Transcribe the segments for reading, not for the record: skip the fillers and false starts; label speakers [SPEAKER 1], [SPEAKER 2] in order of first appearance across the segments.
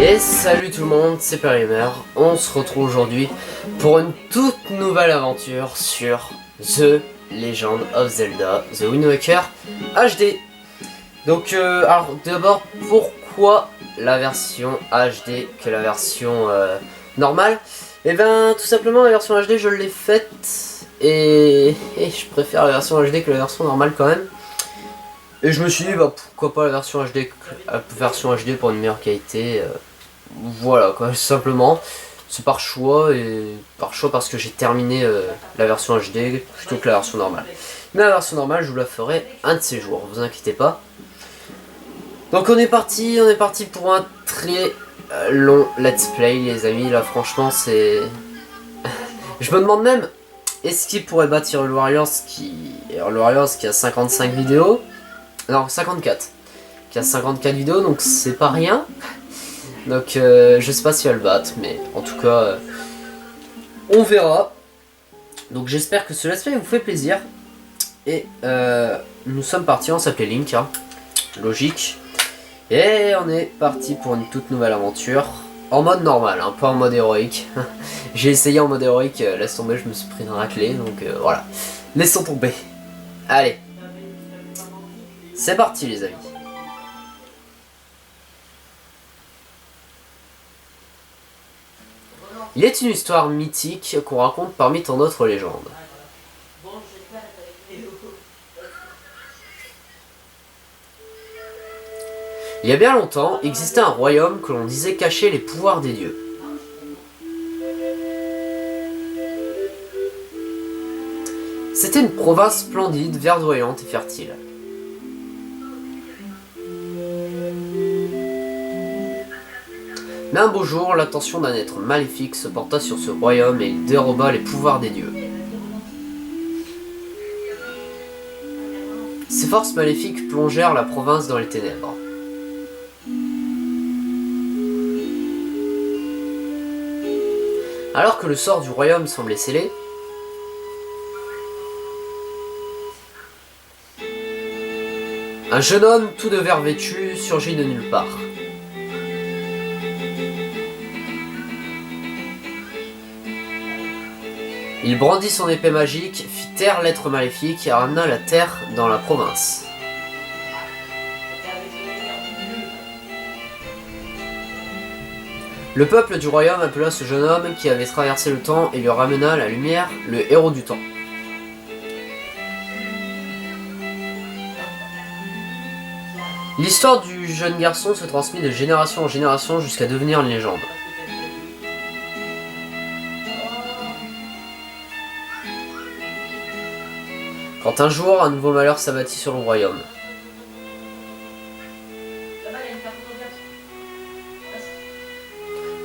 [SPEAKER 1] Et salut tout le monde, c'est Perimer. On se retrouve aujourd'hui pour une toute nouvelle aventure sur The Legend of Zelda The Wind Waker HD. Donc alors d'abord, pourquoi la version HD que la version normale? Et ben tout simplement la version HD je l'ai faite et je préfère la version HD que la version normale quand même. Et je me suis dit bah pourquoi pas la version HD pour une meilleure qualité. Voilà quoi, simplement. C'est par choix parce que j'ai terminé la version HD plutôt que la version normale. Mais la version normale, je vous la ferai un de ces jours, vous inquiétez pas. Donc on est parti pour un très long let's play les amis. Là franchement c'est... Je me demande même, est-ce qu'il pourrait battre Hyrule Warriors qui a 55 vidéos? Non, 54. Qui a 54 vidéos, donc c'est pas rien. Donc je sais pas si elle va le battre, mais en tout cas on verra. Donc j'espère que ce let's play vous fait plaisir. Et nous sommes partis, on s'appelait Link, hein. Logique. Et on est parti pour une toute nouvelle aventure. En mode normal, hein, pas en mode héroïque. J'ai essayé en mode héroïque, laisse tomber, je me suis pris une raclée, donc voilà. Laissons tomber. Allez. C'est parti les amis. Il est une histoire mythique qu'on raconte parmi tant d'autres légendes. Il y a bien longtemps, existait un royaume que l'on disait cacher les pouvoirs des dieux. C'était une province splendide, verdoyante et fertile. Mais un beau jour, l'attention d'un être maléfique se porta sur ce royaume et il déroba les pouvoirs des dieux. Ces forces maléfiques plongèrent la province dans les ténèbres. Alors que le sort du royaume semblait scellé, un jeune homme tout de vert vêtu surgit de nulle part. Il brandit son épée magique, fit taire l'être maléfique et ramena la terre dans la province. Le peuple du royaume appela ce jeune homme qui avait traversé le temps et lui ramena la lumière, le héros du temps. L'histoire du jeune garçon se transmit de génération en génération jusqu'à devenir une légende. Quand un jour, un nouveau malheur s'abattit sur le royaume.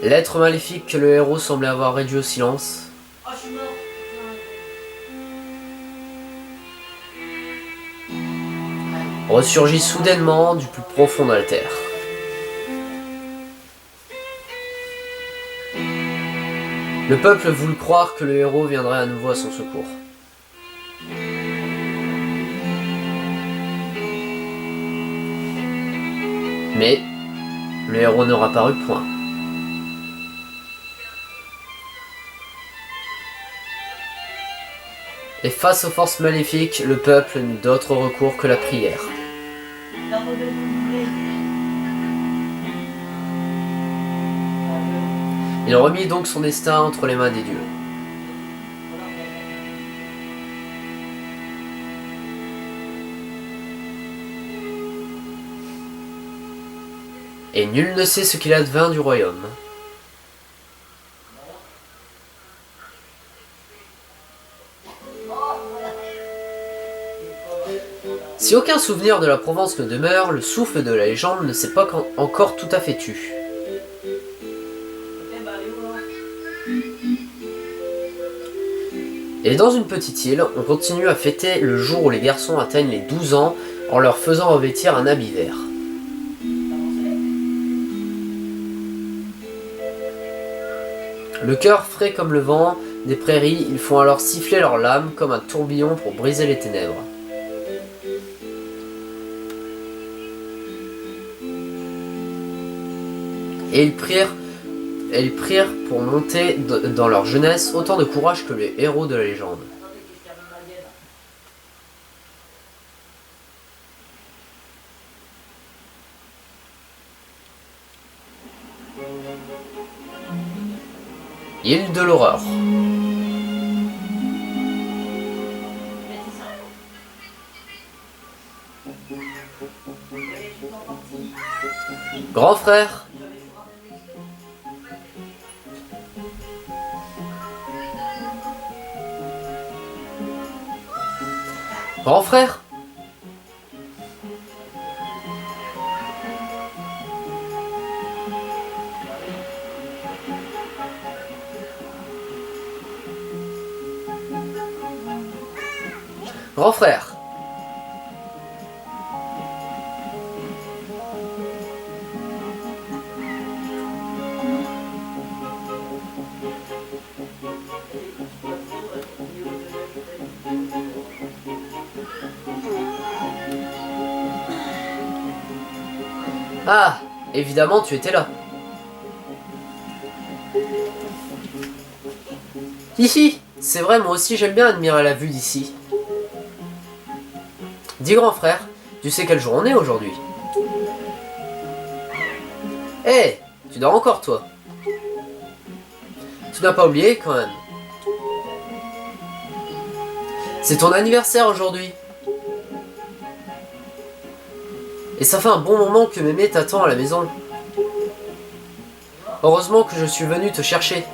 [SPEAKER 1] L'être maléfique que le héros semblait avoir réduit au silence ressurgit soudainement du plus profond de la terre. Le peuple voulut croire que le héros viendrait à nouveau à son secours. Mais le héros ne reparut point. Et face aux forces maléfiques, le peuple n'eut d'autre recours que la prière. Il remit donc son destin entre les mains des dieux. Et nul ne sait ce qu'il advint du royaume. Si aucun souvenir de la Provence ne demeure, le souffle de la légende ne s'est pas encore tout à fait tu. Et dans une petite île, on continue à fêter le jour où les garçons atteignent les 12 ans en leur faisant revêtir un habit vert. Le cœur frais comme le vent des prairies, ils font alors siffler leurs lames comme un tourbillon pour briser les ténèbres. Et ils prirent pour monter dans leur jeunesse autant de courage que les héros de la légende. Île de l'horreur. Grand frère. Grand frère. Grand frère. Ah, évidemment, tu étais là. Hihi, c'est vrai, moi aussi j'aime bien admirer la vue d'ici. Dis grand frère, tu sais quel jour on est aujourd'hui? Hé, hey, tu dors encore toi? Tu n'as pas oublié quand même. C'est ton anniversaire aujourd'hui. Et ça fait un bon moment que mémé t'attend à la maison. Heureusement que je suis venu te chercher.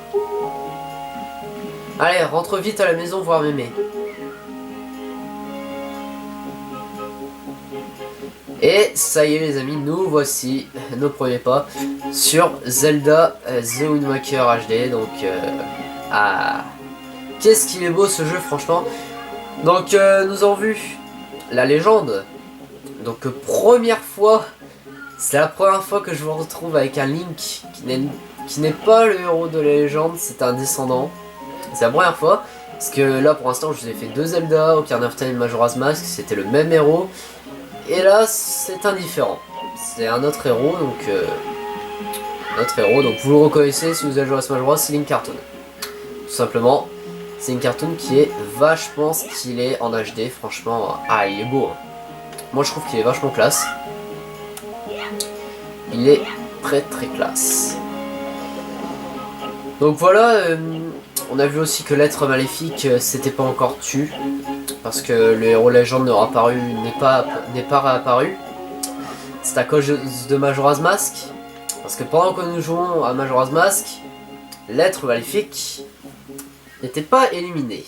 [SPEAKER 1] Allez, rentre vite à la maison voir mémé. Et ça y est les amis, nous voici nos premiers pas sur Zelda The Wind Waker HD. Donc, qu'est-ce qu'il est beau ce jeu franchement. Donc nous avons vu la légende. Donc première fois, c'est la première fois que je vous retrouve avec un Link qui n'est pas le héros de la légende, c'est un descendant. C'est la première fois, parce que là pour l'instant je vous ai fait 2 Zelda, Ocarina of Time et Majora's Mask, c'était le même héros. Et là c'est indifférent, c'est un autre héros, donc vous le reconnaissez si vous avez joué à Smash Bros, c'est Link Cartoon. Tout simplement, c'est une cartoon qui est vachement stylé en HD, franchement, il est beau. Hein. Moi je trouve qu'il est vachement classe. Il est très très classe. Donc voilà, on a vu aussi que l'être maléfique s'était pas encore tué. Parce que le héros légende n'est pas réapparu. C'est à cause de Majora's Mask. Parce que pendant que nous jouons à Majora's Mask, l'être maléfique n'était pas éliminé.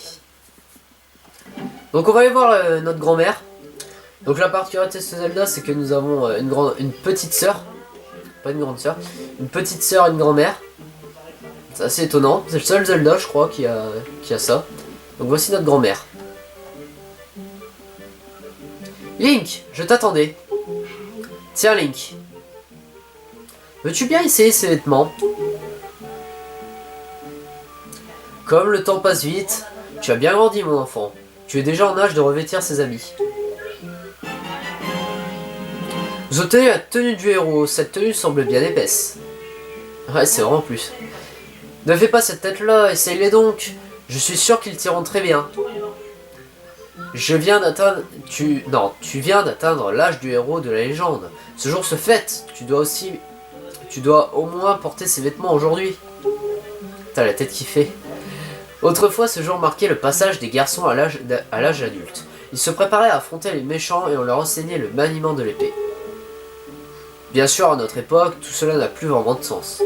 [SPEAKER 1] Donc on va aller voir notre grand-mère. Donc la particularité de ce Zelda, c'est que nous avons une petite sœur. Pas une grande sœur. Une petite sœur et une grand-mère. C'est assez étonnant. C'est le seul Zelda, je crois, qui a ça. Donc voici notre grand-mère. Link, je t'attendais. Tiens Link. Veux-tu bien essayer ces vêtements? Comme le temps passe vite, tu as bien grandi mon enfant. Tu es déjà en âge de revêtir ces habits. Vous ôtez la tenue du héros, cette tenue semble bien épaisse. Ouais, c'est vraiment plus. Ne fais pas cette tête-là, essaye-les donc. Je suis sûr qu'ils t'iront très bien. Tu viens d'atteindre l'âge du héros de la légende. Ce jour se fête, tu dois au moins porter ces vêtements aujourd'hui. T'as la tête qui fait. Autrefois, ce jour marquait le passage des garçons à l'âge adulte. Ils se préparaient à affronter les méchants et on leur enseignait le maniement de l'épée. Bien sûr, à notre époque, tout cela n'a plus vraiment de sens.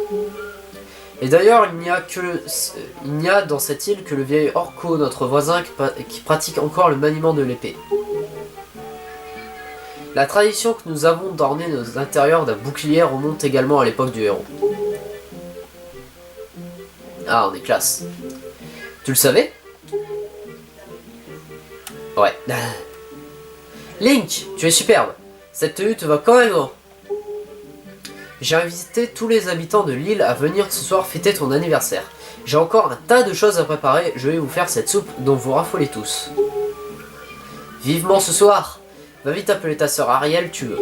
[SPEAKER 1] Et d'ailleurs, il n'y a dans cette île que le vieil Orko, notre voisin, qui pratique encore le maniement de l'épée. La tradition que nous avons d'orner nos intérieurs d'un bouclier remonte également à l'époque du héros. Ah, on est classe. Tu le savais? Ouais. Link, tu es superbe. Cette tenue te va quand même grand. J'ai invité tous les habitants de l'île à venir ce soir fêter ton anniversaire. J'ai encore un tas de choses à préparer, je vais vous faire cette soupe dont vous raffolez tous. Vivement ce soir. Va vite appeler ta sœur Ariel, tu veux.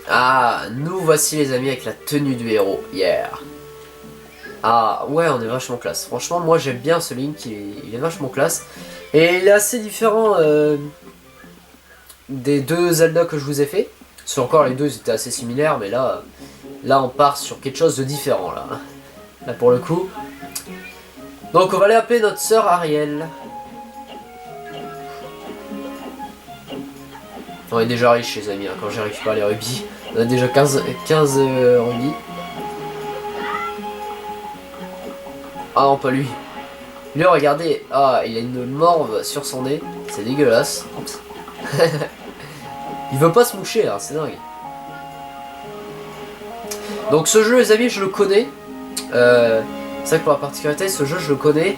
[SPEAKER 1] Ah, nous voici les amis avec la tenue du héros. Yeah. Ah, ouais, on est vachement classe. Franchement, moi j'aime bien ce Link, il est vachement classe. Et il est assez différent des deux Zelda que je vous ai fait. Parce encore les deux ils étaient assez similaires, mais là on part sur quelque chose de différent là. Là pour le coup. Donc on va aller appeler notre sœur Ariel. On est déjà riche les amis, hein, quand j'ai récupéré les rubis. On a déjà 15 rubis. Ah non, pas lui. Lui, regardez. Ah, il a une morve sur son nez. C'est dégueulasse. Il veut pas se moucher là, c'est dingue. Donc ce jeu les amis, je le connais. C'est vrai que pour la particularité, ce jeu je le connais.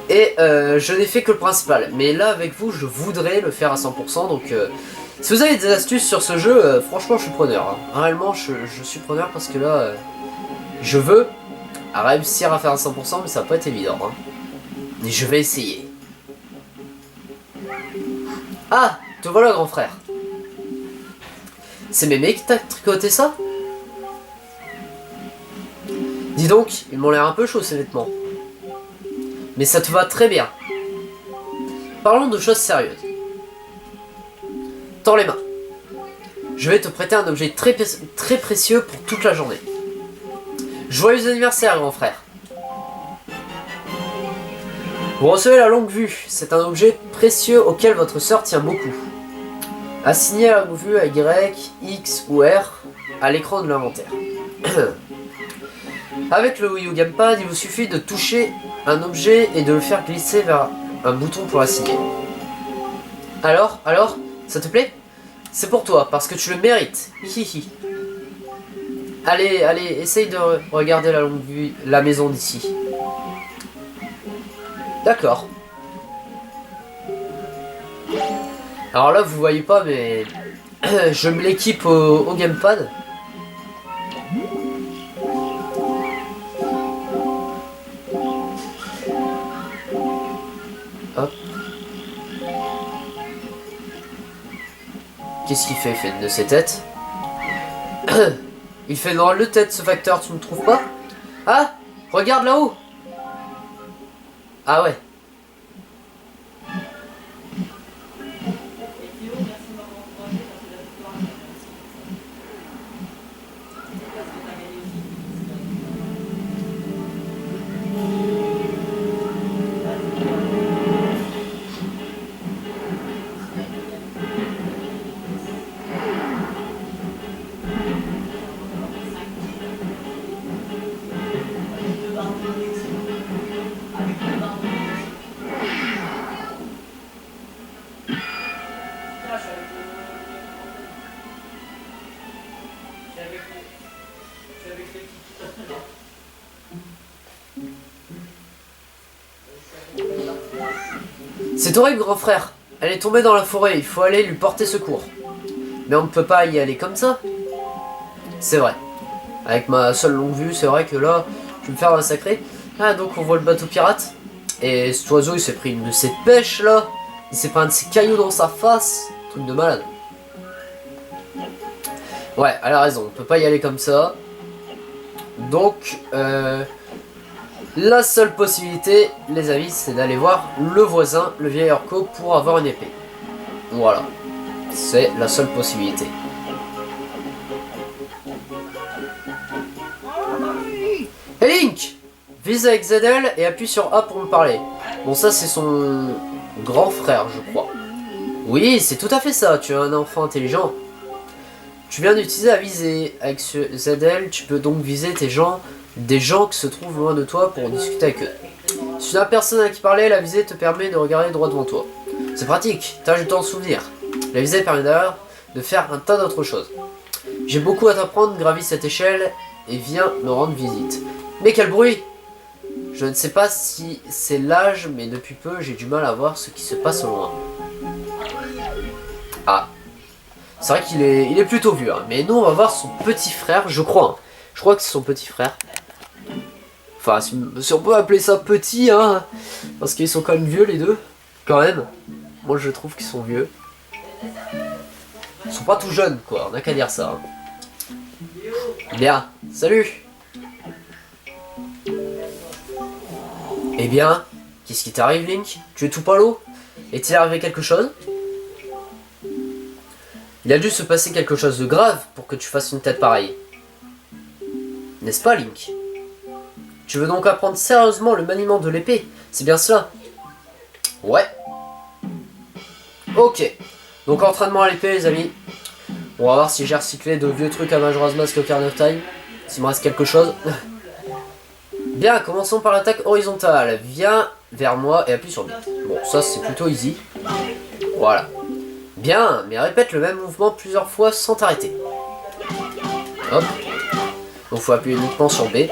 [SPEAKER 1] Et je n'ai fait que le principal. Mais là avec vous, je voudrais le faire à 100%. Donc si vous avez des astuces sur ce jeu, franchement je suis preneur. Hein. Réellement je suis preneur parce que là, je veux réussir à faire à 100%, mais ça va pas être évident. Hein. Mais je vais essayer. Ah, te voilà grand frère. C'est mémé qui t'a tricoté ça? Dis donc, ils m'ont l'air un peu chauds ces vêtements. Mais ça te va très bien. Parlons de choses sérieuses. Tends les mains. Je vais te prêter un objet très précieux pour toute la journée. Joyeux anniversaire, grand frère. Vous recevez la longue vue. C'est un objet précieux auquel votre sœur tient beaucoup. Assignez la longue vue à Y, X ou R à l'écran de l'inventaire. Avec le Wii U Gamepad, il vous suffit de toucher un objet et de le faire glisser vers un bouton pour l'assigner. Alors, ça te plaît? C'est pour toi, parce que tu le mérites. Hihi. Allez, essaye de regarder la longue vue, la maison d'ici. D'accord. Alors là, vous voyez pas, mais je me l'équipe au gamepad. Hop. Qu'est-ce qu'il fait? Il fait une de ses têtes. Il fait dans le tête ce facteur, tu ne trouves pas? Ah, regarde là-haut. Ah ouais. C'est horrible, grand frère. Elle est tombée dans la forêt, il faut aller lui porter secours. Mais on ne peut pas y aller comme ça. C'est vrai. Avec ma seule longue vue, c'est vrai que là, je vais me faire massacrer. Ah, donc on voit le bateau pirate. Et cet oiseau, il s'est pris une de ses pêches, là. Il s'est pris un de ses cailloux dans sa face. Truc de malade. Ouais, elle a raison, on peut pas y aller comme ça. Donc, la seule possibilité, les amis, c'est d'aller voir le voisin, le vieil orco, pour avoir une épée. Voilà. C'est la seule possibilité. Hey Link! Vise avec ZL et appuie sur A pour me parler. Bon, ça, c'est son grand frère, je crois. Oui, c'est tout à fait ça, tu es un enfant intelligent. Tu viens d'utiliser la visée. Avec ce ZL, tu peux donc viser des gens qui se trouvent loin de toi pour discuter avec eux. Si tu n'as personne à qui parler, la visée te permet de regarder droit devant toi. C'est pratique, tâche de t'en souvenir. La visée permet d'ailleurs de faire un tas d'autres choses. J'ai beaucoup à t'apprendre, gravis cette échelle et viens me rendre visite. Mais quel bruit! Je ne sais pas si c'est l'âge, mais depuis peu, j'ai du mal à voir ce qui se passe au loin. Ah. C'est vrai qu'il est plutôt vieux, hein. Mais nous, on va voir son petit frère, je crois. Hein. Je crois que c'est son petit frère. Enfin, si on peut appeler ça petit, hein. Parce qu'ils sont quand même vieux, les deux. Quand même. Moi, je trouve qu'ils sont vieux. Ils sont pas tout jeunes, quoi. On n'a qu'à dire ça. Hein. Bien, salut. Eh bien, qu'est-ce qui t'arrive, Link? Tu es tout palo? Est-il arrivé quelque chose? Il a dû se passer quelque chose de grave pour que tu fasses une tête pareille. N'est-ce pas, Link? Tu veux donc apprendre sérieusement le maniement de l'épée? C'est bien cela? Ouais. Ok. Donc entraînement à l'épée, les amis. On va voir si j'ai recyclé de vieux trucs à Majora's Mask Ocarina of Time. S'il me reste quelque chose. Bien, commençons par l'attaque horizontale. Viens vers moi et appuie sur B. Bon, ça c'est plutôt easy. Voilà. Bien, mais répète le même mouvement plusieurs fois sans t'arrêter. Hop. Donc faut appuyer uniquement sur B.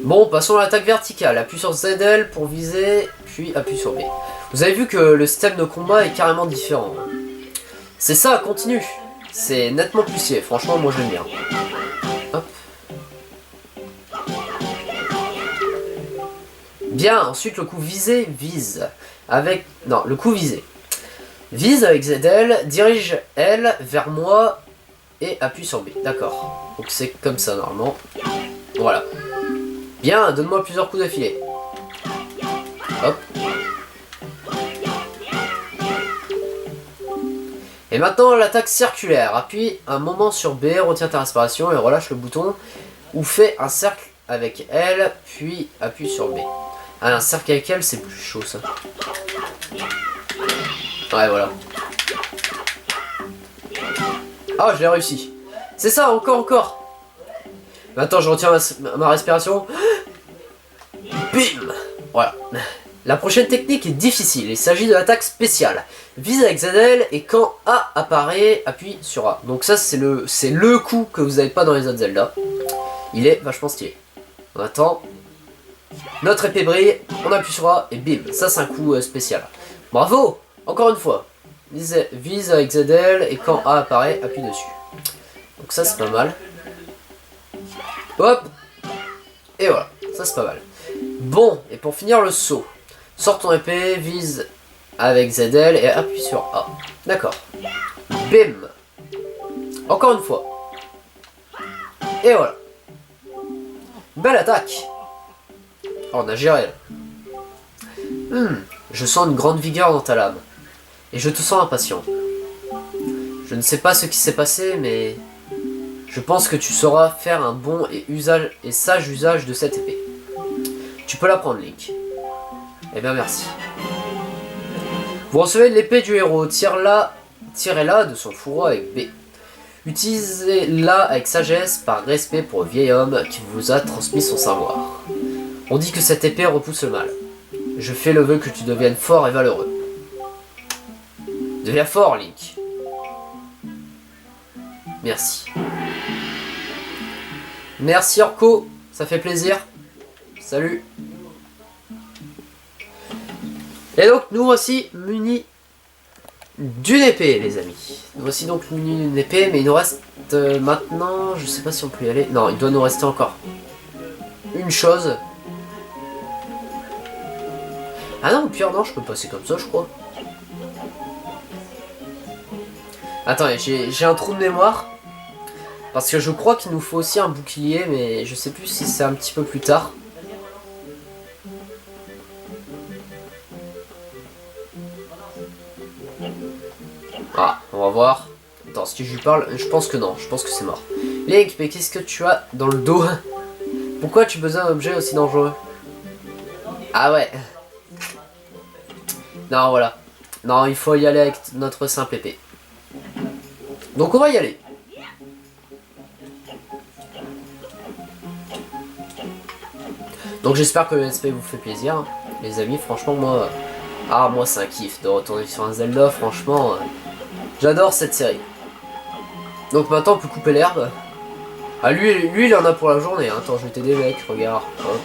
[SPEAKER 1] Bon, passons à l'attaque verticale. Appuie sur ZL pour viser, puis appuie sur B. Vous avez vu que le système de combat est carrément différent. C'est ça, continue. C'est nettement plus stylé. Franchement, moi j'aime bien. Hop. Bien, ensuite le coup visé, vise. Avec... Non, le coup visé. Vise avec ZL, dirige L vers moi et appuie sur B. D'accord. Donc c'est comme ça normalement. Voilà. Bien, donne-moi plusieurs coups d'affilée. Hop. Et maintenant l'attaque circulaire. Appuie un moment sur B, retiens ta respiration et relâche le bouton. Ou fais un cercle avec L, puis appuie sur B. Ah, un cercle avec L, c'est plus chaud ça. Ouais, voilà. Ah, je l'ai réussi. C'est ça, encore. Maintenant, je retiens ma respiration. Bim. Voilà. La prochaine technique est difficile. Il s'agit de l'attaque spéciale. Vise avec ZL et quand A apparaît, appuie sur A. Donc ça, c'est le coup que vous n'avez pas dans les autres Zelda. Il est vachement stylé. On attend. Notre épée brille, on appuie sur A et bim. Ça, c'est un coup spécial. Bravo. Encore une fois. Vise avec ZL et quand A apparaît, appuie dessus. Donc ça, c'est pas mal. Hop. Et voilà. Ça, c'est pas mal. Bon, et pour finir, le saut. Sors ton épée, vise avec ZL et appuie sur A. D'accord. Bim. Encore une fois. Et voilà. Belle attaque. Oh, on a géré là. Je sens une grande vigueur dans ta lame. Et je te sens impatient. Je ne sais pas ce qui s'est passé, mais... je pense que tu sauras faire un bon et sage usage de cette épée. Tu peux la prendre, Link. Eh bien, merci. Vous recevez l'épée du héros. Tirez-la de son fourreau avec B. Utilisez-la avec sagesse par respect pour le vieil homme qui vous a transmis son savoir. On dit que cette épée repousse le mal. Je fais le vœu que tu deviennes fort et valeureux. Deviens fort, Link. Merci. Merci, Orko. Ça fait plaisir. Salut. Et donc, nous voici munis d'une épée, les amis. Nous voici donc munis d'une épée, mais il nous reste maintenant... je sais pas si on peut y aller. Non, il doit nous rester encore une chose. Ah non, au pire, non, je peux passer comme ça, je crois. Attendez, j'ai un trou de mémoire. Parce que je crois qu'il nous faut aussi un bouclier, mais je sais plus si c'est un petit peu plus tard. Ah, on va voir. Attends, si je lui parle, je pense que non, je pense que c'est mort. Link, mais qu'est-ce que tu as dans le dos? Pourquoi tu besoin d'un objet aussi dangereux? Ah ouais. Non, voilà. Non, il faut y aller avec notre simple épée. Donc on va y aller. Donc j'espère que le SP vous fait plaisir, hein. Les amis, franchement moi... ah, moi c'est un kiff de retourner sur un Zelda, franchement... j'adore cette série. Donc maintenant on peut couper l'herbe. Ah lui il en a pour la journée, hein. Attends, je vais t'aider mec, regarde. Hop.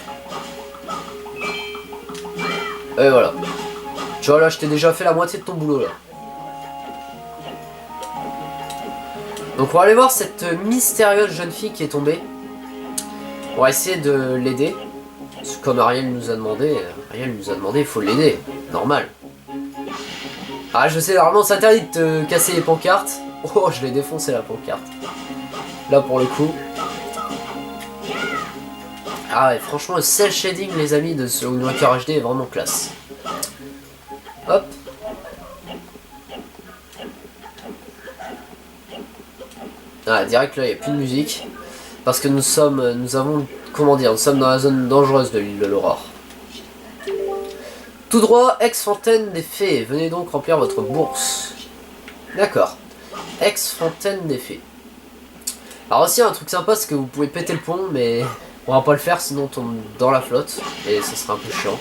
[SPEAKER 1] Et voilà. Tu vois là, je t'ai déjà fait la moitié de ton boulot là. Donc on va aller voir cette mystérieuse jeune fille qui est tombée. On va essayer de l'aider. Comme Ariel nous a demandé, il faut l'aider. Normal. Ah je sais, normalement c'est interdit de te casser les pancartes. Oh, je l'ai défoncé la pancarte. Là pour le coup. Ah ouais, franchement le cel shading les amis de ce Wind Waker HD est vraiment classe. Hop. Ah direct là il n'y a plus de musique. Parce que nous avons, comment dire, nous sommes dans la zone dangereuse de l'île de l'Aurore. Tout droit, ex-fontaine des fées. Venez donc remplir votre bourse. D'accord. Ex-fontaine des fées. Alors aussi un truc sympa c'est que vous pouvez péter le pont mais on va pas le faire sinon on tombe dans la flotte et ça sera un peu chiant.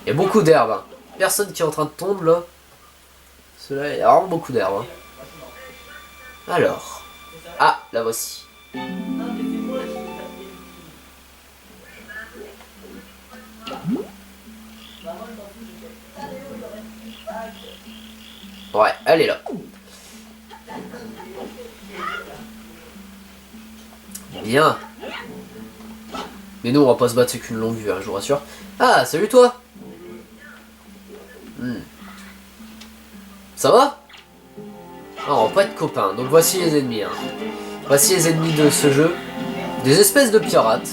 [SPEAKER 1] Il y a beaucoup d'herbe. Hein. Personne qui est en train de tomber là. Cela il y a vraiment beaucoup d'herbe. Hein. Alors. Ah, la voici. Ouais, elle est là. Bien. Mais nous on va pas se battre avec une longue vue, hein, je vous rassure. Ah, salut toi. Ça va? Ah, on va pas être copains, donc voici les ennemis. Hein. Voici les ennemis de ce jeu. Des espèces de pirates.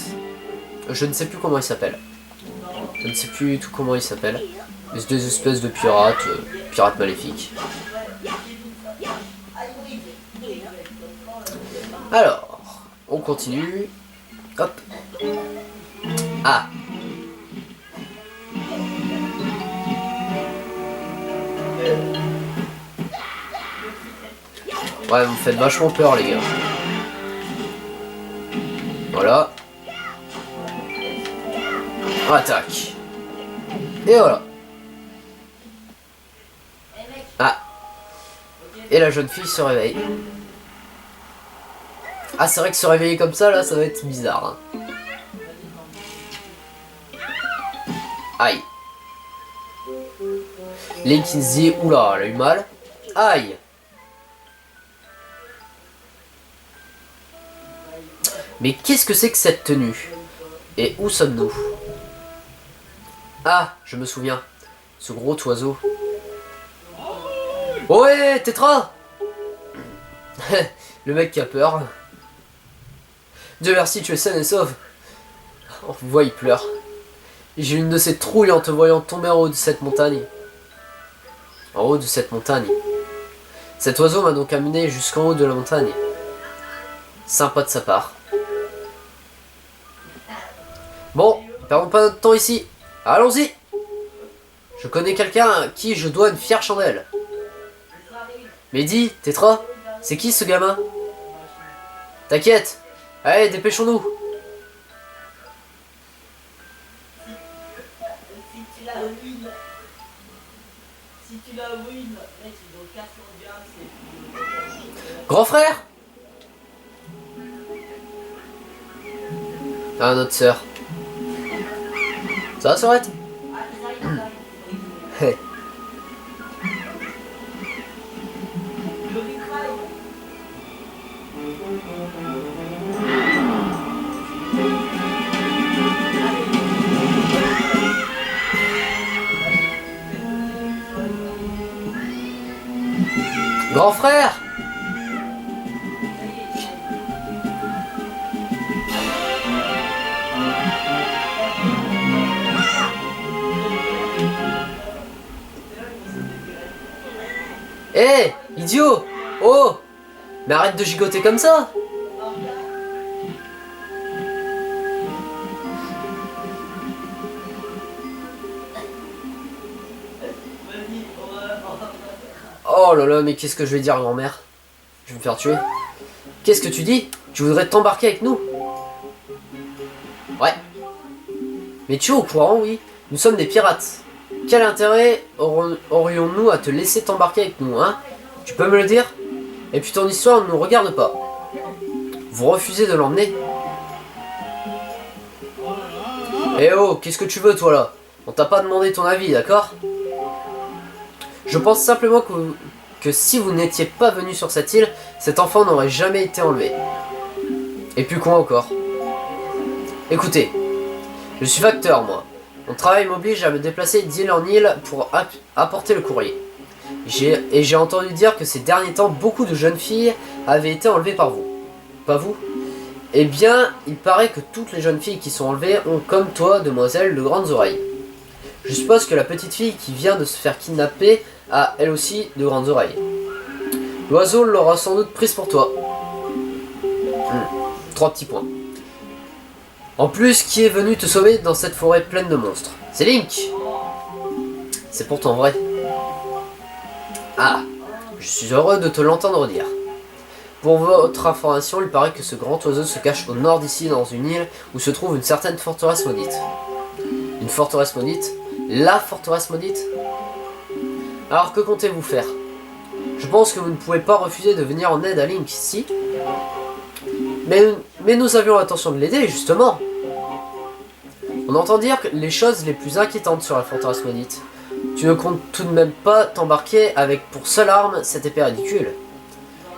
[SPEAKER 1] Je ne sais plus comment ils s'appellent. Je ne sais plus du tout comment ils s'appellent. Des espèces de pirates, pirates maléfiques. Alors, on continue. Hop. Ah. Ouais, vous me faites vachement peur les gars. Voilà. Attaque. Et voilà. Ah. Et la jeune fille se réveille. Ah c'est vrai que se réveiller comme ça là ça va être bizarre. Hein. Aïe. Link il se dit oula elle a eu mal. Aïe. Mais qu'est-ce que c'est que cette tenue? Et où sommes-nous? Ah, je me souviens. Ce gros oiseau. Ouais, Tétra. Le mec qui a peur. Dieu merci, tu es saine et sauve. On voit, il pleure. J'ai une de ces trouilles en te voyant tomber en haut de cette montagne. En haut de cette montagne. Cet oiseau m'a donc amené jusqu'en haut de la montagne. Sympa de sa part. Bon, perdons pas notre temps ici. Allons-y. Je connais quelqu'un à qui je dois une fière chandelle. Mais dis, Tétra, c'est qui ce gamin? T'inquiète. Allez, dépêchons-nous. Grand frère. Ah, notre sœur. Ça va, Sorette? Hey. Grand frère. Hé, hey, idiot! Oh! Mais arrête de gigoter comme ça! Oh là là, mais qu'est-ce que je vais dire, grand-mère? Je vais me faire tuer. Qu'est-ce que tu dis? Tu voudrais t'embarquer avec nous? Ouais. Mais tu es au courant, oui. Nous sommes des pirates. Quel intérêt aurions-nous à te laisser t'embarquer avec nous, hein? Tu peux me le dire? Et puis ton histoire ne nous regarde pas. Vous refusez de l'emmener? Eh oh, qu'est-ce que tu veux toi là? On t'a pas demandé ton avis, d'accord? Je pense simplement que si vous n'étiez pas venu sur cette île, cet enfant n'aurait jamais été enlevé. Et puis quoi encore? Écoutez, je suis facteur moi. Mon travail m'oblige à me déplacer d'île en île pour apporter le courrier. J'ai entendu dire que ces derniers temps, beaucoup de jeunes filles avaient été enlevées par vous. Pas vous? Eh bien, il paraît que toutes les jeunes filles qui sont enlevées ont, comme toi, demoiselle, de grandes oreilles. Je suppose que la petite fille qui vient de se faire kidnapper a, elle aussi, de grandes oreilles. L'oiseau l'aura sans doute prise pour toi. 3 petits points. En plus, qui est venu te sauver dans cette forêt pleine de monstres? C'est Link. C'est pourtant vrai. Ah, je suis heureux de te l'entendre dire. Pour votre information, il paraît que ce grand oiseau se cache au nord d'ici, dans une île où se trouve une certaine forteresse maudite. Une forteresse maudite? La forteresse maudite? Alors que comptez-vous faire? Je pense que vous ne pouvez pas refuser de venir en aide à Link, si? Mais nous avions l'intention de l'aider, justement. On entend dire que les choses les plus inquiétantes sur la forteresse maudite. Tu ne comptes tout de même pas t'embarquer avec pour seule arme cette épée ridicule.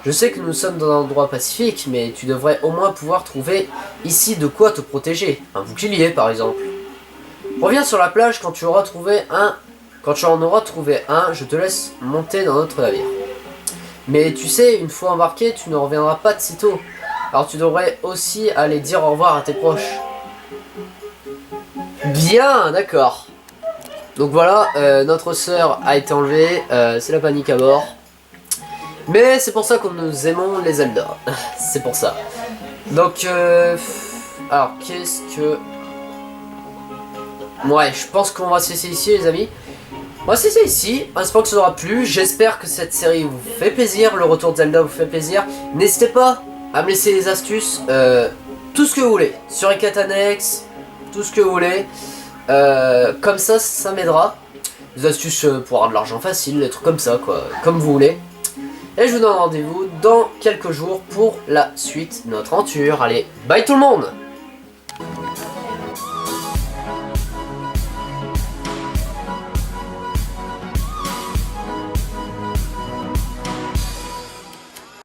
[SPEAKER 1] Je sais que nous sommes dans un endroit pacifique, mais tu devrais au moins pouvoir trouver ici de quoi te protéger. Un bouclier, par exemple. Reviens sur la plage quand tu auras trouvé un. Quand tu en auras trouvé un, je te laisse monter dans notre navire. Mais tu sais, une fois embarqué, tu ne reviendras pas de sitôt. Alors tu devrais aussi aller dire au revoir à tes proches. Bien, d'accord. Donc voilà, notre sœur a été enlevée, c'est la panique à bord. Mais c'est pour ça que nous aimons les Zelda. C'est pour ça. Donc, alors, qu'est-ce que... Ouais, je pense qu'on va se laisser ici, les amis. On va se laisser ici. J'espère que ça vous aura plu. J'espère que cette série vous fait plaisir. Le retour de Zelda vous fait plaisir. N'hésitez pas à me laisser des astuces. Tout ce que vous voulez. Sur les quêtes annexes. Tout ce que vous voulez. Comme ça m'aidera. Des astuces pour avoir de l'argent facile. Des trucs comme ça, quoi. Comme vous voulez. Et je vous donne rendez-vous dans quelques jours pour la suite de notre aventure. Allez, bye tout le monde!